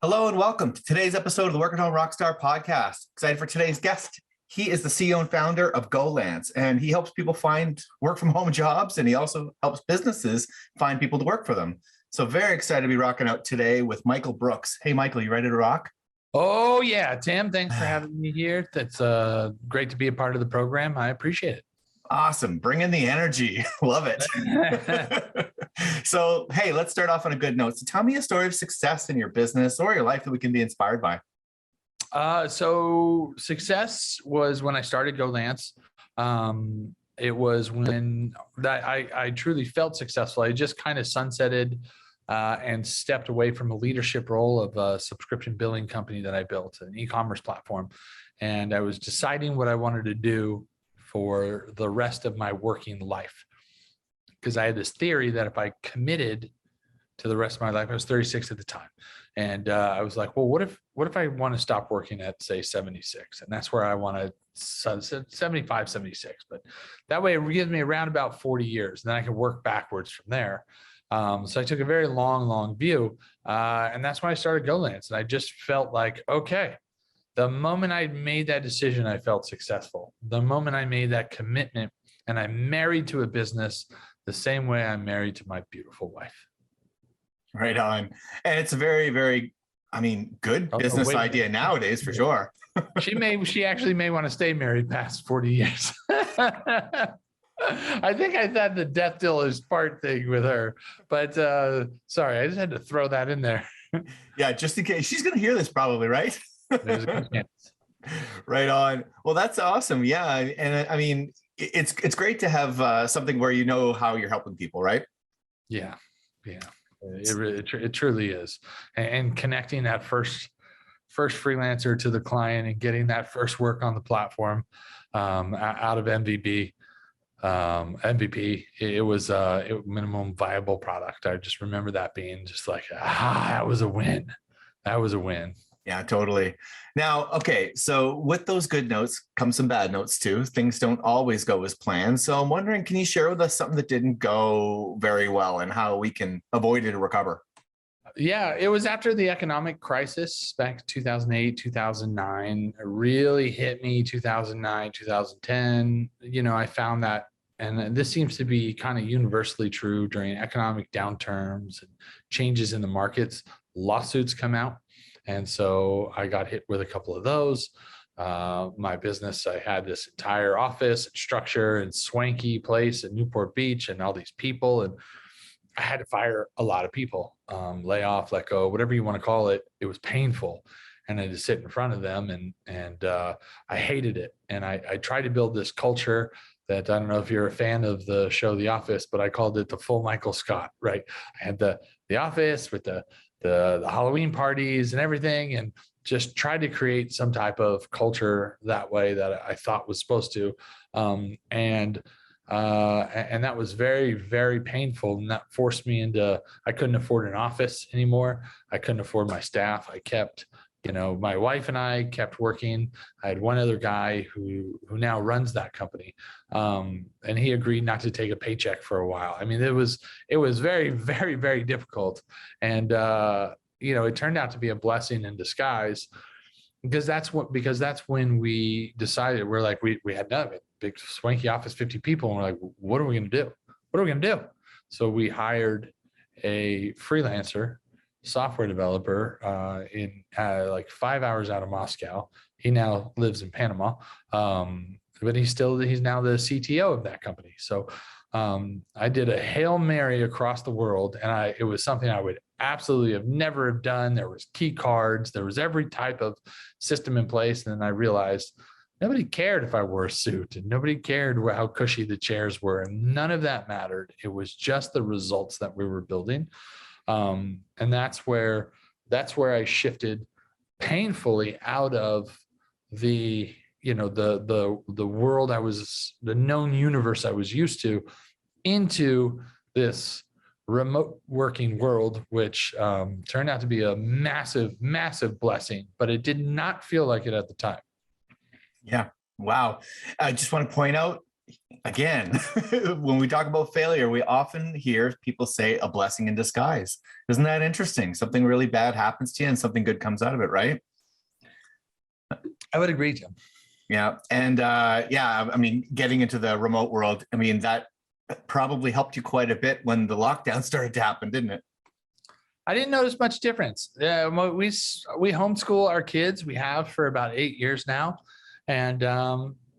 Hello and welcome to today's episode of the Work at Home Rockstar podcast. Excited for today's guest. He is the CEO and founder of goLance, and he helps people find work from home jobs, and he also helps businesses find people to work for them. So very excited to be rocking out today with Michael Brooks. Hey, Michael, you ready to rock? Oh, yeah, Tim, thanks for having me here. That's great to be a part of the program. I appreciate it. Awesome. Bring in the energy. Love it. So, hey, let's start off on a good note. So tell me a story of success in your business or your life that we can be inspired by. So success was when I started goLance. It was when I truly felt successful. I just kind of sunsetted and stepped away from a leadership role of a subscription billing company that I built, an e-commerce platform. And I was deciding what I wanted to do for the rest of my working life. Because I had this theory that if I committed to the rest of my life, I was 36 at the time. And I was like, well, what if I want to stop working at, say, 76? And that's where I want to, 75, 76. But that way it gives me around about 40 years. And then I can work backwards from there. So I took a very long view. And that's when I started goLance. And I just felt like, okay, the moment I made that decision, I felt successful. The moment I made that commitment and I'm married to a business the same way I'm married to my beautiful wife. Right on. And it's a very, good business idea nowadays for sure. She actually may want to stay married past 40 years. I think I had the death till is part thing with her, but sorry, I just had to throw that in there. Yeah, just in case. She's going to hear this probably, right? There's a good chance. Right on. Well, that's awesome. Yeah. And I mean, it's great to have something where you know how you're helping people, right? Yeah. It truly is. And connecting that first freelancer to the client and getting that first work on the platform out of MVP, it was a minimum viable product. I just remember that being just like, that was a win. That was a win. Yeah, totally. Now, okay, so with those good notes come some bad notes too. Things don't always go as planned. So I'm wondering, can you share with us something that didn't go very well and how we can avoid it or recover? Yeah, it was after the economic crisis back 2008, 2009. It really hit me 2009, 2010. I found that, and this seems to be kind of universally true during economic downturns and changes in the markets, lawsuits come out. And so I got hit with a couple of those. My business, I had this entire office and structure and swanky place in Newport Beach and all these people. And I had to fire a lot of people, lay off, let go, whatever you want to call it. It was painful. And I had to sit in front of them and I hated it. And I tried to build this culture that, I don't know if you're a fan of the show The Office, but I called it the full Michael Scott, right? I had the office with the Halloween parties and everything, and just tried to create some type of culture that way that I thought was supposed to. And that was very, very painful. And that forced me into, I couldn't afford an office anymore. I couldn't afford my staff. I kept, my wife and I kept working. I had one other guy who now runs that company. And he agreed not to take a paycheck for a while. I mean, it was very, very, very difficult. And, it turned out to be a blessing in disguise because that's when we decided, we're like, we had none of it, big swanky office, 50 people. And we're like, what are we going to do? What are we going to do? So we hired a freelancer software developer in like 5 hours out of Moscow. He now lives in Panama, but he's now the CTO of that company. So I did a Hail Mary across the world, and it was something I would absolutely have never have done. There was key cards, there was every type of system in place. And then I realized nobody cared if I wore a suit, and nobody cared how cushy the chairs were, and none of that mattered. It was just the results that we were building. And that's where I shifted painfully out of the world the known universe I was used to, into this remote working world, which turned out to be a massive, massive blessing, but it did not feel like it at the time. Yeah. Wow. I just want to point out, again, when we talk about failure, we often hear people say a blessing in disguise. Isn't that interesting? Something really bad happens to you and something good comes out of it, right? I would agree, Jim. Yeah. And yeah, I mean, getting into the remote world, I mean, that probably helped you quite a bit when the lockdown started to happen, didn't it? I didn't notice much difference. We homeschool our kids. We have for about 8 years now, and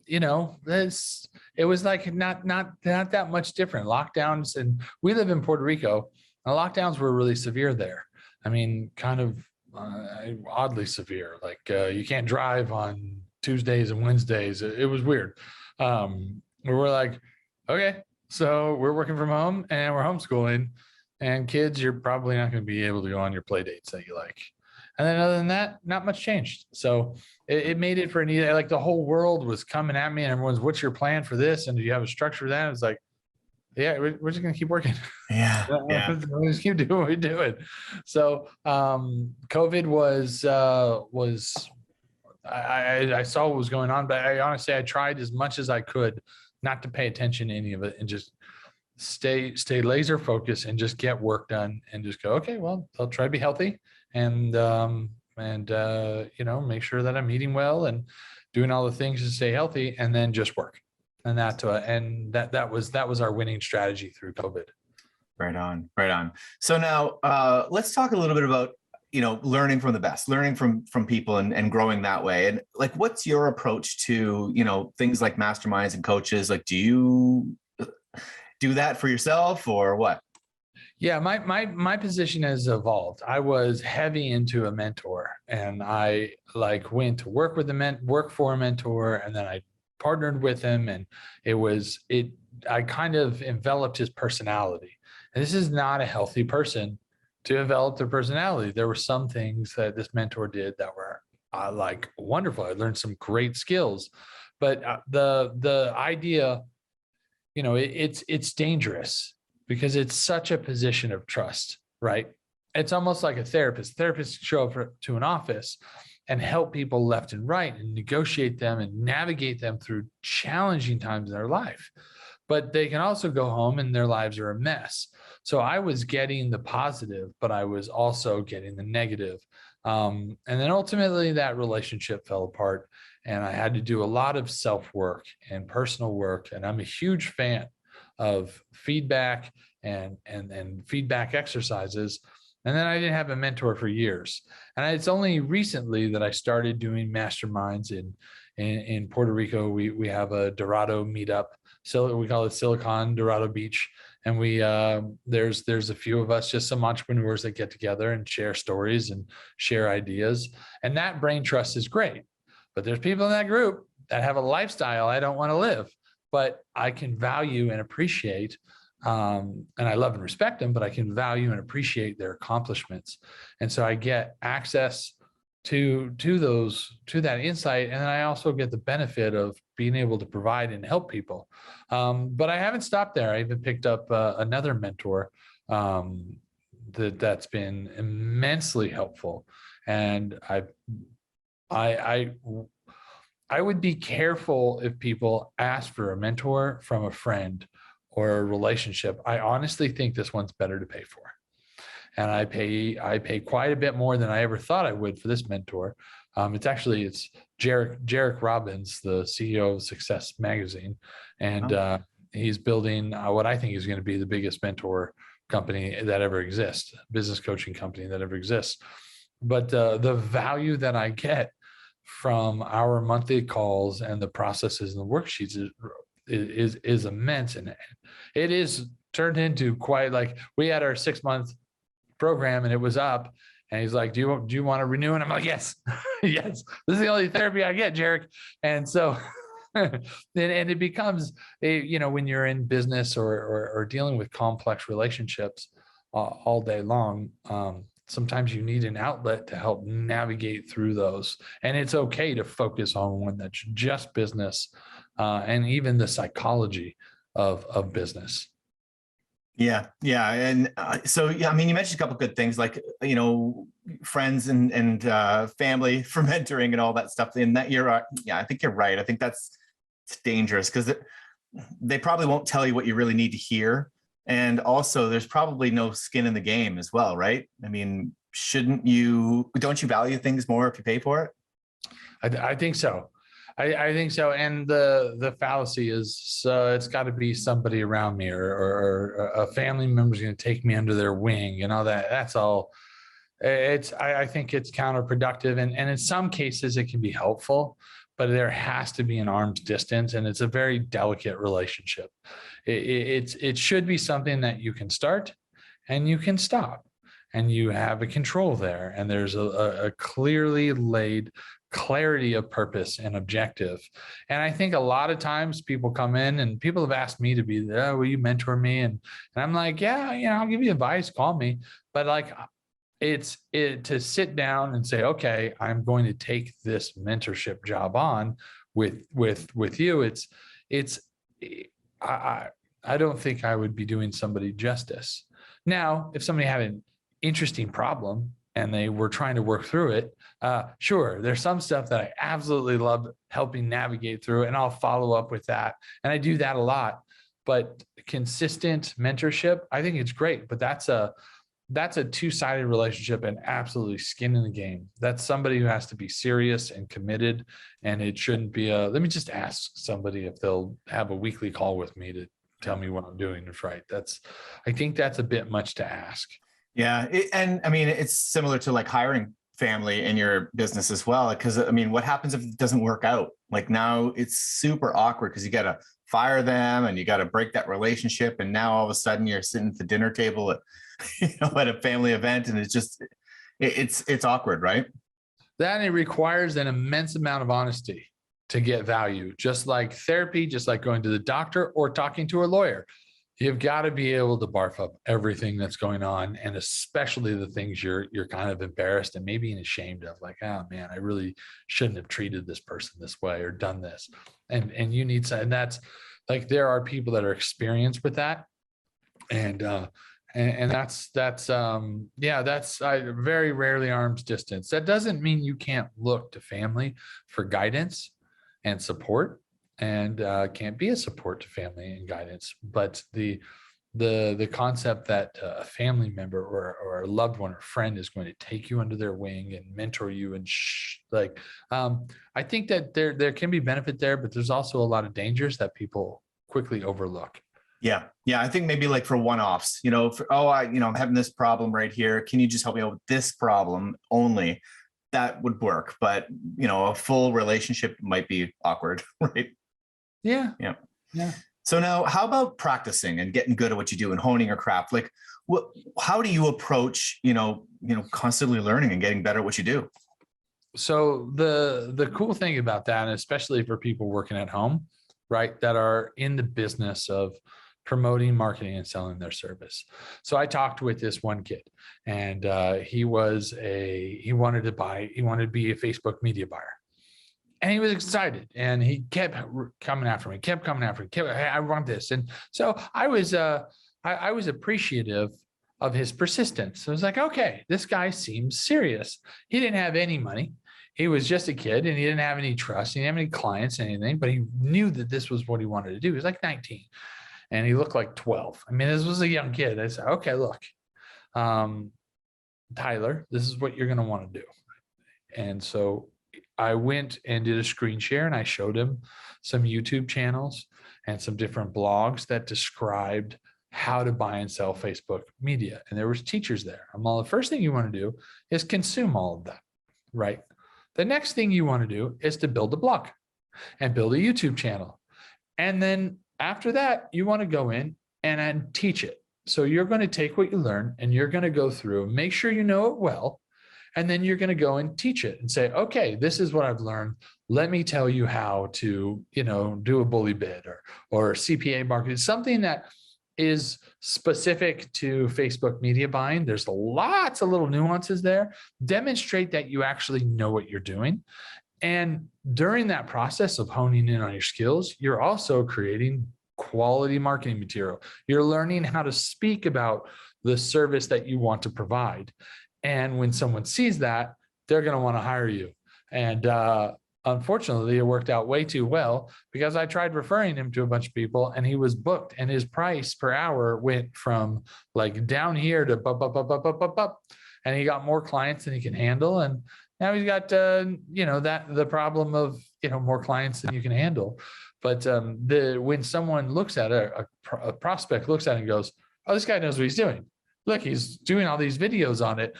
you know, it was like not that much different. Lockdowns, and we live in Puerto Rico, and lockdowns were really severe there. I mean, kind of oddly severe. Like you can't drive on Tuesdays and Wednesdays. It was weird. We were like, okay, so we're working from home and we're homeschooling. And kids, you're probably not going to be able to go on your play dates that you like. And then other than that, not much changed. So it made it for an easy, like the whole world was coming at me and everyone's, what's your plan for this? And do you have a structure for that? It's like, yeah, we're just going to keep working. Yeah. Yeah. We just keep doing what we do it. So COVID was I saw what was going on, but I honestly, I tried as much as I could not to pay attention to any of it and just stay laser focused and just get work done and just go, okay, well, I'll try to be healthy and you know, make sure that I'm eating well and doing all the things to stay healthy, and then just work. And that was our winning strategy through COVID. Right on, right on. So now let's talk a little bit about, you know, learning from the best, learning from people and growing that way. And like, what's your approach to, you know, things like masterminds and coaches? Like, do you do that for yourself or what? Yeah, my position has evolved. I was heavy into a mentor, and I like went to work with work for a mentor, and then I partnered with him, and I kind of enveloped his personality. And this is not a healthy person to develop their personality. There were some things that this mentor did that were like wonderful. I learned some great skills, but the idea, you know, it's dangerous because it's such a position of trust, right? It's almost like a therapist. Therapists show up to an office and help people left and right and negotiate them and navigate them through challenging times in their life. But they can also go home and their lives are a mess. So I was getting the positive, but I was also getting the negative. And then ultimately that relationship fell apart, and I had to do a lot of self-work and personal work. And I'm a huge fan of feedback and feedback exercises. And then I didn't have a mentor for years. And it's only recently that I started doing masterminds in Puerto Rico. We have a Dorado meetup. So we call it Silicon Dorado Beach. And we there's a few of us, just some entrepreneurs that get together and share stories and share ideas. And that brain trust is great. But there's people in that group that have a lifestyle I don't want to live, but I can value and appreciate, and I love and respect them, but I can value and appreciate their accomplishments. And so I get access to that insight. And then I also get the benefit of being able to provide and help people. But I haven't stopped there. I even picked up another mentor that's been immensely helpful. And I would be careful if people ask for a mentor from a friend or a relationship. I honestly think this one's better to pay for. And I pay quite a bit more than I ever thought I would for this mentor. It's Jarek Robbins, the CEO of Success Magazine. And he's building what I think is going to be the biggest mentor company that ever exists, business coaching company that ever exists. But the value that I get from our monthly calls and the processes and the worksheets is immense. And it is turned into quite, like, we had our 6-month program and it was up, and he's like, do you want to renew? And I'm like, yes, yes, this is the only therapy I get, Jarek. And so and it becomes when you're in business or dealing with complex relationships all day long, sometimes you need an outlet to help navigate through those. And it's okay to focus on one that's just business, and even the psychology of business. Yeah. Yeah. And so, yeah, I mean, you mentioned a couple of good things, like, friends and family for mentoring and all that stuff. And that I think you're right. I think it's dangerous because they probably won't tell you what you really need to hear. And also there's probably no skin in the game as well, right? I mean, don't you value things more if you pay for it? I think so. I think so. And the fallacy is, so it's got to be somebody around me, or a family member's going to take me under their wing and all that. That's all. I think it's counterproductive. And in some cases it can be helpful, but there has to be an arm's distance, and it's a very delicate relationship. It should be something that you can start and you can stop, and you have a control there. And there's a clearly laid clarity of purpose and objective. And I think a lot of times people come in, and people have asked me to be there, will you mentor me? And I'm like, yeah, I'll give you advice, call me. But like, it's to sit down and say, okay, I'm going to take this mentorship job on with you. I don't think I would be doing somebody justice. Now, if somebody had an interesting problem and they were trying to work through it, sure, there's some stuff that I absolutely love helping navigate through, and I'll follow up with that. And I do that a lot. But consistent mentorship, I think it's great, but that's a two-sided relationship, and absolutely skin in the game. That's somebody who has to be serious and committed. And it shouldn't be let me just ask somebody if they'll have a weekly call with me to tell me what I'm doing is right. I think that's a bit much to ask. Yeah. And I mean, it's similar to like hiring family in your business as well. Because I mean, what happens if it doesn't work out? Like now it's super awkward because you got to fire them and you got to break that relationship. And now all of a sudden you're sitting at the dinner table at, at a family event, and it's awkward, right? That it requires an immense amount of honesty to get value, just like therapy, just like going to the doctor or talking to a lawyer. You've got to be able to barf up everything that's going on, and especially the things you're kind of embarrassed and maybe ashamed of, like, oh man, I really shouldn't have treated this person this way or done this. And you need to, and that's like, there are people that are experienced with that. And that's very rarely arm's distance. That doesn't mean you can't look to family for guidance and support, and can't be a support to family and guidance. But the concept that a family member or a loved one or friend is going to take you under their wing and mentor you and I think that there can be benefit there, but there's also a lot of dangers that people quickly overlook. Yeah. Yeah. I think maybe like for one-offs, I'm having this problem right here. Can you just help me out with this problem only? That would work. But, a full relationship might be awkward, right? Yeah. Yeah. Yeah. So now how about practicing and getting good at what you do and honing your craft? Like, how do you approach, constantly learning and getting better at what you do? So the cool thing about that, especially for people working at home, right, that are in the business of promoting, marketing, and selling their service. So I talked with this one kid, and he wanted to be a Facebook media buyer. And he was excited, and he kept coming after me, hey, I want this. And so I was appreciative of his persistence. I was like, okay, this guy seems serious. He didn't have any money. He was just a kid, and he didn't have any trust. He didn't have any clients, anything, but he knew that this was what he wanted to do. He was like 19 and he looked like 12. I mean, this was a young kid. I said, okay, look, Tyler, this is what you're going to want to do. And so I went and did a screen share, and I showed him some YouTube channels and some different blogs that described how to buy and sell Facebook media. And there was teachers there. The first thing you want to do is consume all of that, right? The next thing you want to do is to build a blog and build a YouTube channel. And then after that, you want to go in and teach it. So you're going to take what you learn, and you're going to go through, make sure you know it well. And then you're going to go and teach it and say, okay, this is what I've learned. Let me tell you how to, do a bully bid or CPA marketing, something that is specific to Facebook media buying. There's lots of little nuances there. Demonstrate that you actually know what you're doing. And during that process of honing in on your skills, you're also creating quality marketing material. You're learning how to speak about the service that you want to provide. And when someone sees that, they're going to want to hire you. And unfortunately, it worked out way too well because I tried referring him to a bunch of people and he was booked and his price per hour went from like down here to up. And he got more clients than he can handle. And now he's got, that the problem of, more clients than you can handle. But when someone looks at a prospect looks at it and goes, oh, this guy knows what he's doing. Look, he's doing all these videos on it.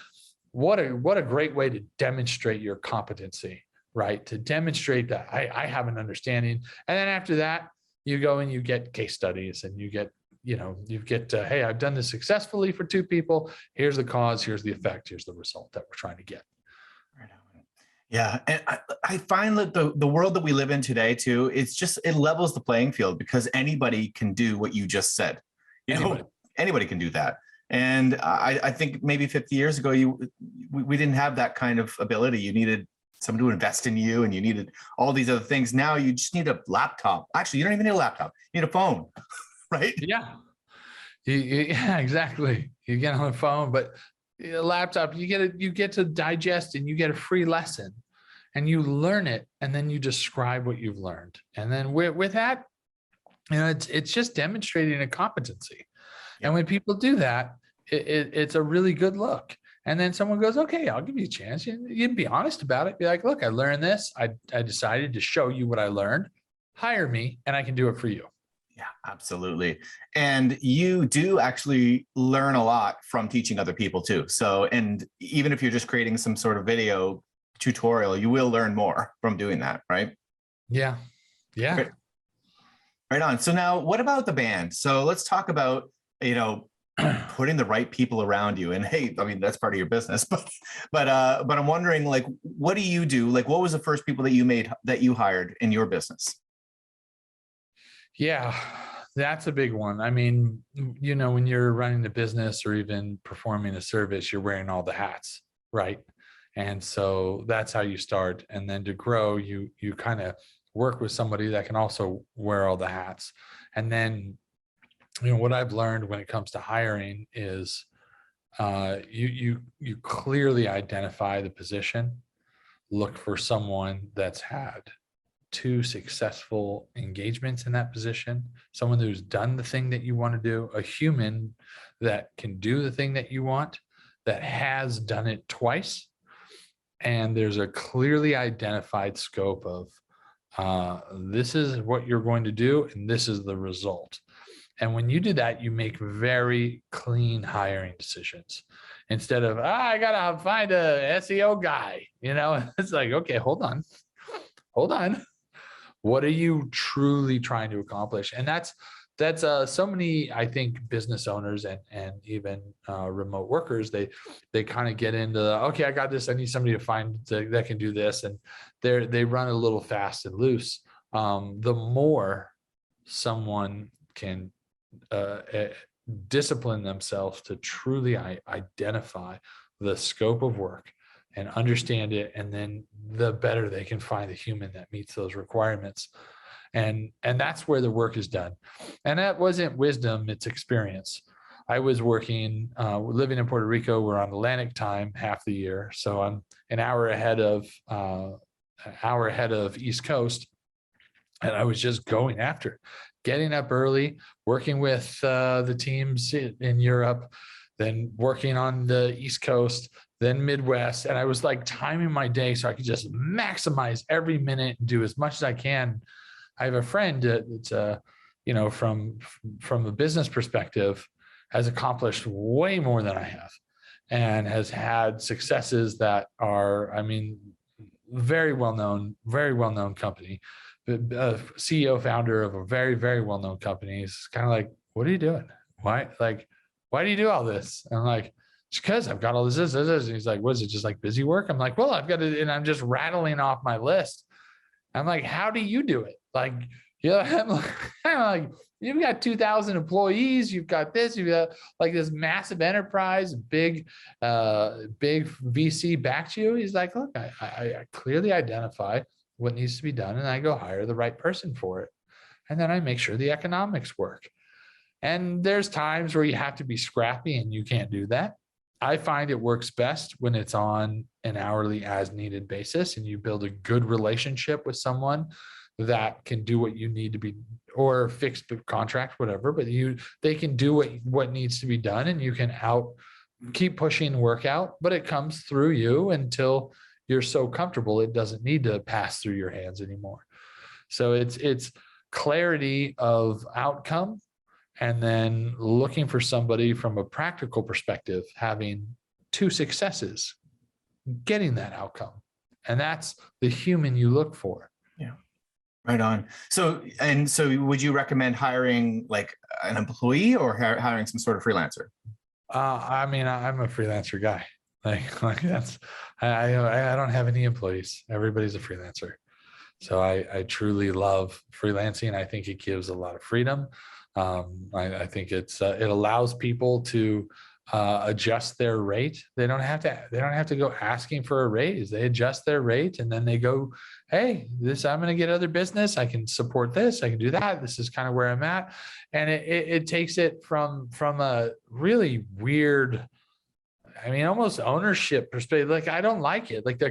What a great way to demonstrate your competency, right? To demonstrate that I have an understanding. And then after that, you go and you get case studies and you get, hey, I've done this successfully for 2 people. Here's the cause, here's the effect, here's the result that we're trying to get. Yeah. And I find that the world that we live in today too, it levels the playing field because anybody can do what you just said. Anybody can do that. And I think maybe 50 years ago, we didn't have that kind of ability. You needed someone to invest in you and you needed all these other things. Now you just need a laptop. Actually, you don't even need a laptop. You need a phone, right? Yeah. Yeah, exactly. You get on the phone, but a laptop, you get to digest and you get a free lesson and you learn it and then you describe what you've learned. And then with that, it's just demonstrating a competency. Yeah. And when people do that, it's a really good look. And then someone goes, okay, I'll give you a chance. You'd be honest about it. Be like, look, I learned this. I decided to show you what I learned. Hire me and I can do it for you. Yeah, absolutely. And you do actually learn a lot from teaching other people too. So, and even if you're just creating some sort of video tutorial, you will learn more from doing that, right? Yeah. Yeah. Right on. So now what about the band? So let's talk about, putting the right people around you. And hey, I mean, that's part of your business, but I'm wondering, like, what do you do? Like, what was the first people that you hired in your business? Yeah, that's a big one. I mean, when you're running a business or even performing a service, you're wearing all the hats, right? And so that's how you start. And then to grow, you kind of work with somebody that can also wear all the hats. And then, what I've learned when it comes to hiring is you clearly identify the position, look for someone that's had 2 successful engagements in that position, someone who's done the thing that you want to do, a human that can do the thing that you want, that has done it twice. And there's a clearly identified scope of this is what you're going to do, and this is the result. And when you do that, you make very clean hiring decisions instead of, I got to find a SEO guy, it's like, okay, hold on. What are you truly trying to accomplish? And that's so many, I think, business owners and even remote workers, they kind of get into, okay, I got this. I need somebody to find that can do this. And they run a little fast and loose. The more someone can discipline themselves to truly identify the scope of work and understand it, and then the better they can find a human that meets those requirements. And that's where the work is done. And that wasn't wisdom, it's experience. I was living in Puerto Rico. We're on Atlantic time half the year. So I'm an hour ahead of East Coast. And I was just going after it, getting up early, working with the teams in Europe, then working on the East Coast, then Midwest. And I was like timing my day so I could just maximize every minute and do as much as I can. I have a friend that's, from a business perspective, has accomplished way more than I have and has had successes that are, very well-known company. The CEO founder of a very, very well-known company is kind of like, what are you doing? Why do you do all this? And I'm like, it's because I've got all this. And he's like, what is it? Just like busy work? I'm like, well, I've got it. And I'm just rattling off my list. I'm like, how do you do it? Like, I'm like, you've got 2,000 employees. You've got this, you've got like this massive enterprise, big VC backs you. He's like, look, I clearly identify what needs to be done, and I go hire the right person for it. And then I make sure the economics work. And there's times where you have to be scrappy and you can't do that. I find it works best when it's on an hourly as needed basis and you build a good relationship with someone that can do what you need to be, or fixed contract, whatever, but they can do what needs to be done, and you can keep pushing work out, but it comes through you until you're so comfortable it doesn't need to pass through your hands anymore. So it's clarity of outcome, and then looking for somebody from a practical perspective, having 2 successes, getting that outcome. And that's the human you look for. Yeah. Right on. So would you recommend hiring like an employee or hiring some sort of freelancer? I mean, I'm a freelancer guy. Like that's, I don't have any employees. Everybody's a freelancer. So I truly love freelancing. I think it gives a lot of freedom. I think it allows people to adjust their rate. They don't have to go asking for a raise. They adjust their rate, and then they go, hey, I'm going to get other business. I can support this. I can do that. This is kind of where I'm at. And it takes it from a really weird, I mean, almost ownership perspective. Like, I don't like it. Like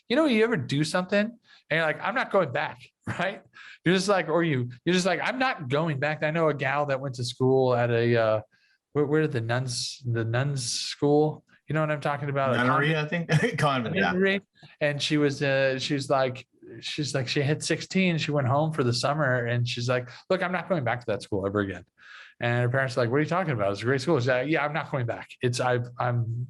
you ever do something and you're like, I'm not going back. Right. You're just like, you're just like, I'm not going back. I know a gal that went to school at where did the nuns school? You know what I'm talking about? Nunnery, I think. Convent, yeah. And she like, she hit 16. She went home for the summer, and she's like, look, I'm not going back to that school ever again. And her parents are like, what are you talking about? It's a great school. She's like, yeah, I'm not going back. I'm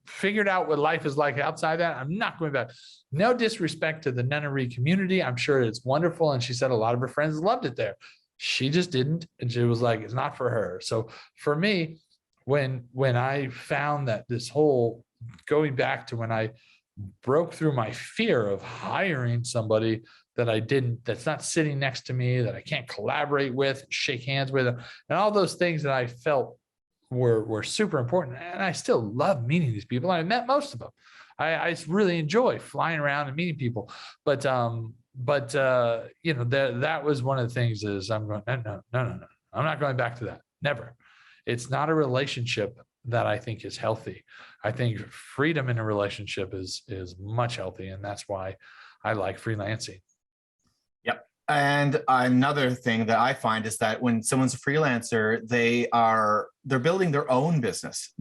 figured out what life is like outside that. I'm not going back. No disrespect to the nunnery community. I'm sure it's wonderful. And she said a lot of her friends loved it there. She just didn't. And she was like, it's not for her. So for me, when I found that this whole, going back to when I broke through my fear of hiring somebody that's not sitting next to me, that I can't collaborate with, shake hands with, and all those things that I felt were super important. And I still love meeting these people. I met most of them. I really enjoy flying around and meeting people. But that was one of the things is I'm going, no. I'm not going back to that. Never. It's not a relationship that I think is healthy. I think freedom in a relationship is much healthy. And that's why I like freelancing. Yep. And another thing that I find is that when someone's a freelancer, they're building their own business.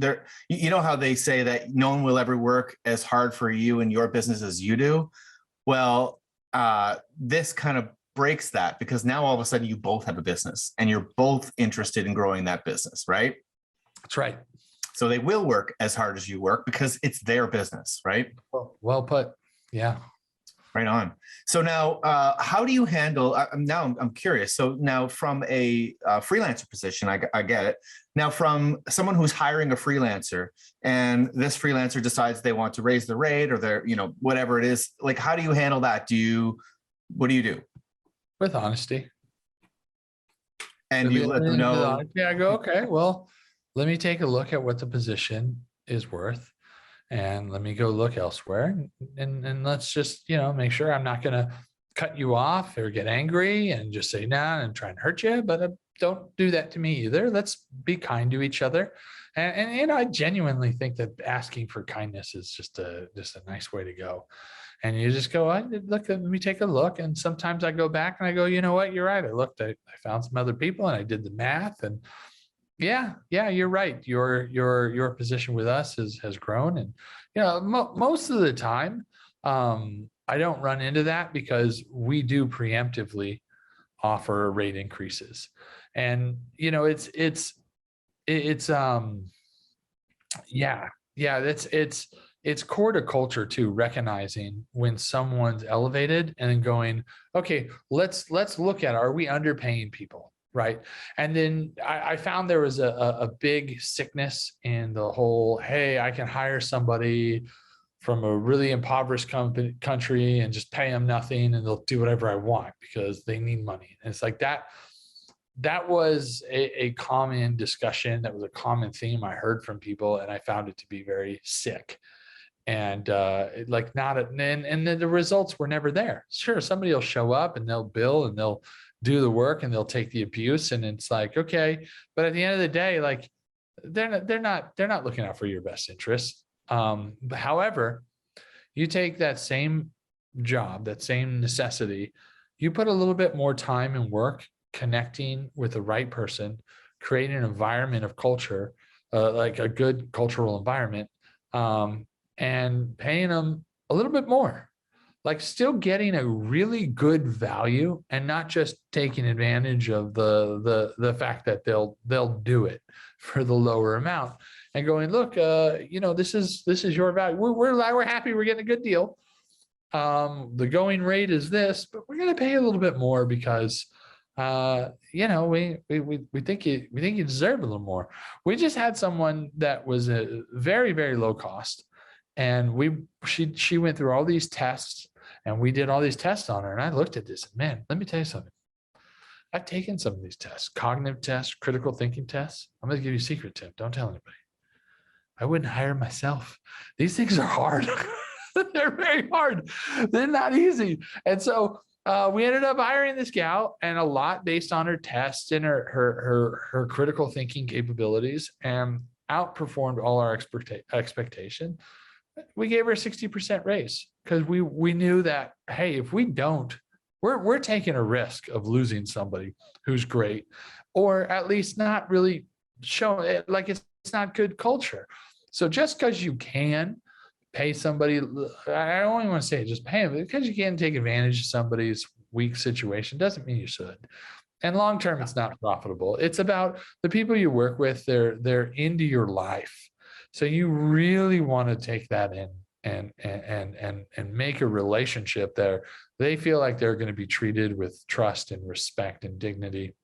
You know how they say that no one will ever work as hard for you in your business as you do? Well, this kind of breaks that, because now all of a sudden you both have a business and you're both interested in growing that business, right? That's right. So they will work as hard as you work because it's their business, right? Well put. Yeah. Right on. So now, how do you handle? I'm curious. So now, from a freelancer position, I get it. Now, from someone who's hiring a freelancer, and this freelancer decides they want to raise the rate, or their, whatever it is. Like, how do you handle that? What do you do? With honesty. And you let them know. Yeah, I go, okay, well, let me take a look at what the position is worth, and let me go look elsewhere, and let's just, make sure I'm not going to cut you off or get angry and just say nah and try and hurt you, but don't do that to me either. Let's be kind to each other. And I genuinely think that asking for kindness is just a nice way to go. And you just go, look, let me take a look. And sometimes I go back and I go, you know what, you're right. I found some other people and I did the math, and yeah, you're right. Your position with us has grown. And, most of the time, I don't run into that because we do preemptively offer rate increases. And, it's core to culture too, recognizing when someone's elevated and then going, okay, let's look at, are we underpaying people? Right. And then I found there was a big sickness in the whole, hey, I can hire somebody from a really impoverished country and just pay them nothing and they'll do whatever I want because they need money. And it's like that was a common discussion. That was a common theme I heard from people, and I found it to be very sick. And and then the results were never there. Sure, somebody will show up and they'll bill and they'll do the work and they'll take the abuse, and it's like, okay, but at the end of the day, like, they're not looking out for your best interest. However, you take that same job, that same necessity, you put a little bit more time and work connecting with the right person, creating an environment of culture, like a good cultural environment, and paying them a little bit more, like still getting a really good value and not just taking advantage of the fact that they'll do it for the lower amount and going, look, this is your value. We're happy we're getting a good deal. The going rate is this, but we're going to pay a little bit more because we think you deserve a little more. We just had someone that was a very, very low cost, and she went through all these tests, and we did all these tests on her. And I looked at this, and man, let me tell you something. I've taken some of these tests, cognitive tests, critical thinking tests. I'm going to give you a secret tip. Don't tell anybody. I wouldn't hire myself. These things are hard. They're very hard. They're not easy. And so we ended up hiring this gal, and a lot based on her tests and her critical thinking capabilities, and outperformed all our expectation. We gave her a 60% raise because we knew that, hey, if we don't, we're taking a risk of losing somebody who's great, or at least not really showing it, like it's not good culture. So just because you can pay somebody, I don't even want to say it, just pay them, because you can take advantage of somebody's weak situation doesn't mean you should. And long term, it's not profitable. It's about the people you work with. They're into your life, so you really want to take that in and make a relationship there. They feel like they're going to be treated with trust and respect and dignity,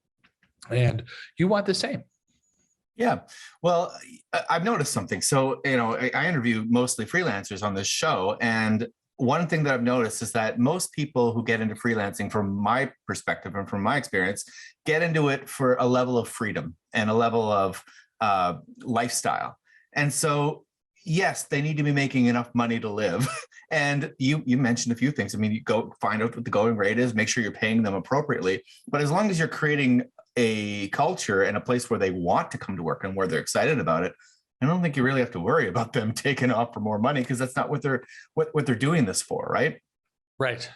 and you want the same. Yeah. Well, I've noticed something. So, I interview mostly freelancers on this show. And one thing that I've noticed is that most people who get into freelancing, from my perspective and from my experience, get into it for a level of freedom and a level of lifestyle. And so, yes, they need to be making enough money to live. And you mentioned a few things. I mean, you go find out what the going rate is, make sure you're paying them appropriately. But as long as you're creating a culture and a place where they want to come to work and where they're excited about it, I don't think you really have to worry about them taking off for more money, because that's not what they're doing this for, right? Right.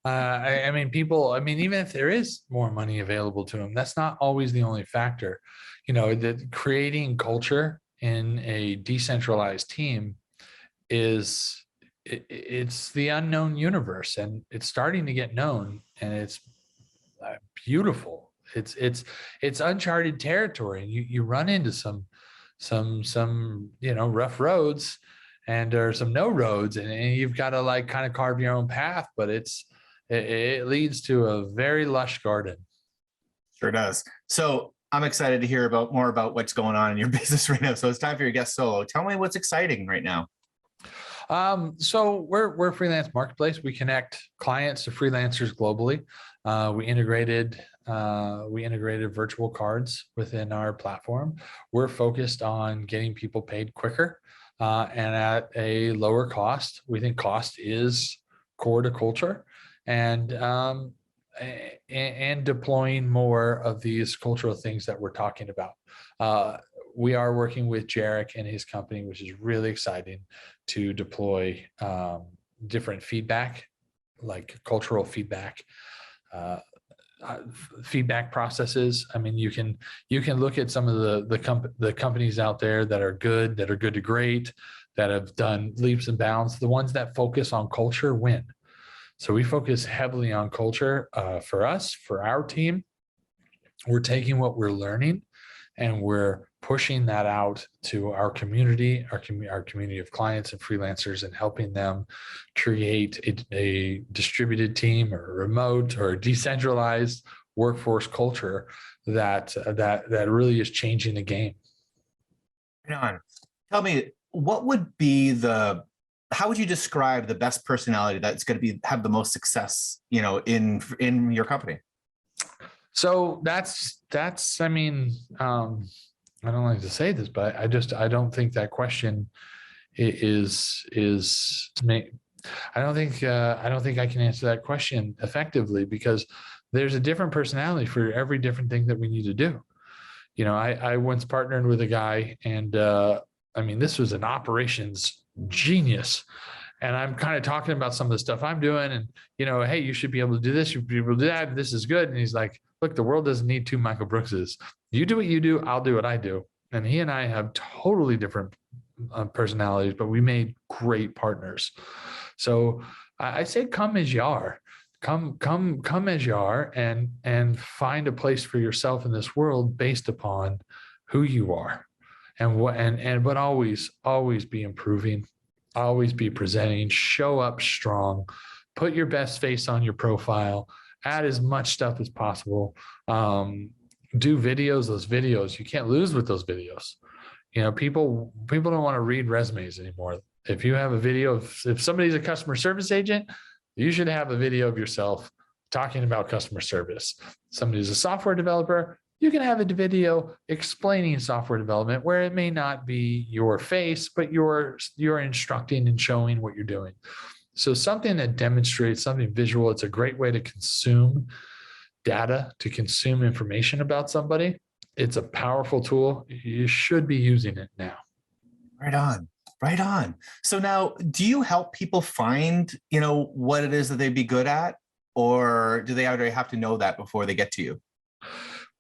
I mean, people, even if there is more money available to them, that's not always the only factor. That creating culture in a decentralized team it's the unknown universe, and it's starting to get known, and it's beautiful. It's uncharted territory, and you run into some rough roads, and there are some no roads, and you've got to kind of carve your own path, but it leads to a very lush garden. Sure does. So I'm excited to hear more about what's going on in your business right now. So it's time for your guest solo. Tell me what's exciting right now. So we're a freelance marketplace. We connect clients to freelancers globally. We integrated virtual cards within our platform. We're focused on getting people paid quicker and at a lower cost. We think cost is core to culture, and deploying more of these cultural things that we're talking about. We are working with Jarek and his company, which is really exciting, to deploy different feedback, like cultural feedback, feedback processes. I mean, you can look at some of the companies out there that are good to great, that have done leaps and bounds. The ones that focus on culture win. So we focus heavily on culture. For us, for our team, we're taking what we're learning and we're pushing that out to our community, our community of clients and freelancers, and helping them create a distributed team or a remote or a decentralized workforce culture that really is changing the game. Right on. Tell me, how would you describe the best personality that's going to have the most success, in your company? So that's, I don't like to say this, but I don't think that question is I don't think I can answer that question effectively, because there's a different personality for every different thing that we need to do. I once partnered with a guy, and I mean, this was an operations genius. And I'm kind of talking about some of the stuff I'm doing, and hey, you should be able to do this, you should be able to do that, and this is good. And he's like, look, the world doesn't need two Michael Brookses. You do what you do, I'll do what I do. And he and I have totally different personalities, but we made great partners. So I say, come as you are. Come as you are, and find a place for yourself in this world based upon who you are, but always be improving, always be presenting, show up strong, put your best face on your profile, add as much stuff as possible. Do videos, those videos, you can't lose with those videos. People don't want to read resumes anymore. If you have a video, if somebody's a customer service agent, you should have a video of yourself talking about customer service. Somebody's a software developer, you can have a video explaining software development where it may not be your face, but you're instructing and showing what you're doing. So something that demonstrates something visual, it's a great way to consume data, to consume information about somebody. It's a powerful tool. You should be using it now. Right on. Right on. So now, do you help people find, what it is that they'd be good at, or do they already have to know that before they get to you?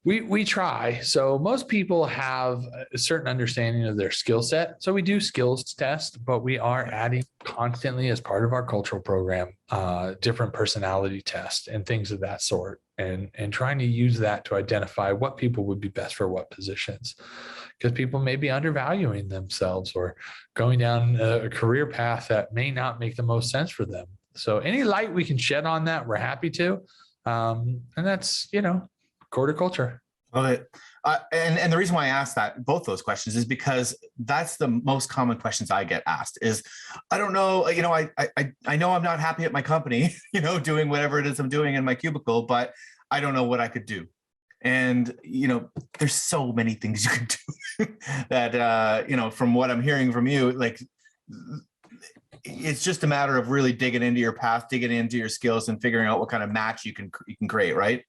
We try. So most people have a certain understanding of their skill set. So we do skills test, but we are adding constantly as part of our cultural program, different personality tests and things of that sort, and trying to use that to identify what people would be best for what positions, because people may be undervaluing themselves or going down a career path that may not make the most sense for them. So any light we can shed on that, we're happy to. And that's, core to culture. Love it. And the reason why I asked both those questions is because that's the most common questions I get asked is, I don't know, I know I'm not happy at my company, doing whatever it is I'm doing in my cubicle, but I don't know what I could do. And, there's so many things you can do that, from what I'm hearing from you, like, it's just a matter of really digging into your past, digging into your skills, and figuring out what kind of match you can create, right?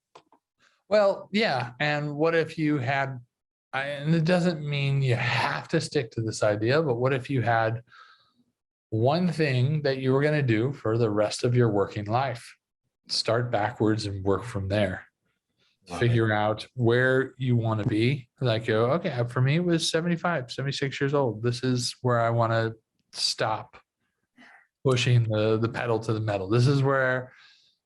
Well, yeah. And what if you had, and it doesn't mean you have to stick to this idea, but what if you had one thing that you were going to do for the rest of your working life? Start backwards and work from there. Figure out where you want to be. Like, okay, for me, it was 75, 76 years old. This is where I want to stop pushing the pedal to the metal. This is where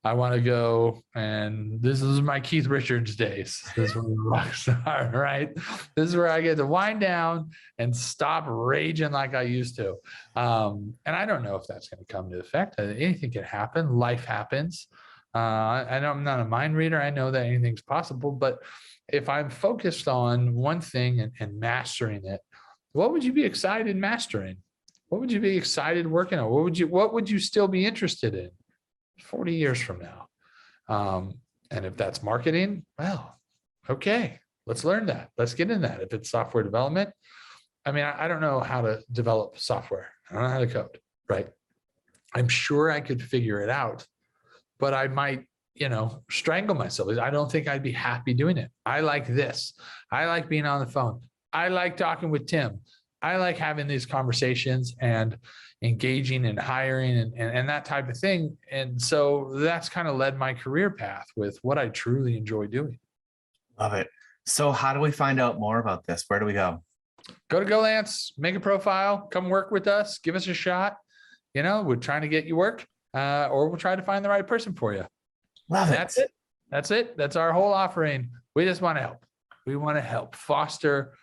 I want to go, and this is my Keith Richards days. This is rock star, right? This is where I get to wind down and stop raging like I used to. And I don't know if that's going to come to effect. Anything can happen. Life happens. I know I'm not a mind reader. I know that anything's possible, but if I'm focused on one thing and mastering it, what would you be excited mastering? What would you be excited working on? What would you still be interested in 40 years from now? And if that's marketing, well, okay, let's learn that. Let's get in that. If it's software development, I mean, I don't know how to develop software. I don't know how to code, right? I'm sure I could figure it out, but I might, strangle myself. I don't think I'd be happy doing it. I like this. I like being on the phone. I like talking with Tim. I like having these conversations and engaging and hiring and that type of thing. And so that's kind of led my career path with what I truly enjoy doing. Love it. So how do we find out more about this? Where do we go? Go to goLance, make a profile, come work with us, give us a shot. We're trying to get you work, or we'll try to find the right person for you. Love it. That's it. That's our whole offering. We just want to help. We want to help foster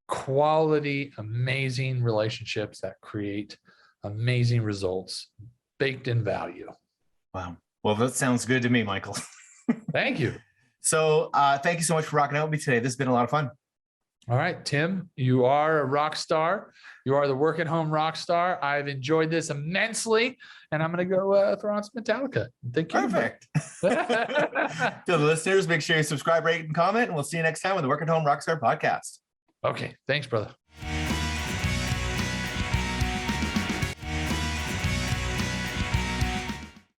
quality, amazing relationships that create amazing results baked in value. Wow. Well, that sounds good to me, Michael. Thank you. So thank you so much for rocking out with me today. This has been a lot of fun. All right, Tim, you are a rock star. You are the work at home rock star. I've enjoyed this immensely, and I'm going to go throw on some Metallica. Thank you. Perfect. To the listeners, make sure you subscribe, rate, and comment, and we'll see you next time on the Work at Home Rockstar podcast. Okay. Thanks, brother.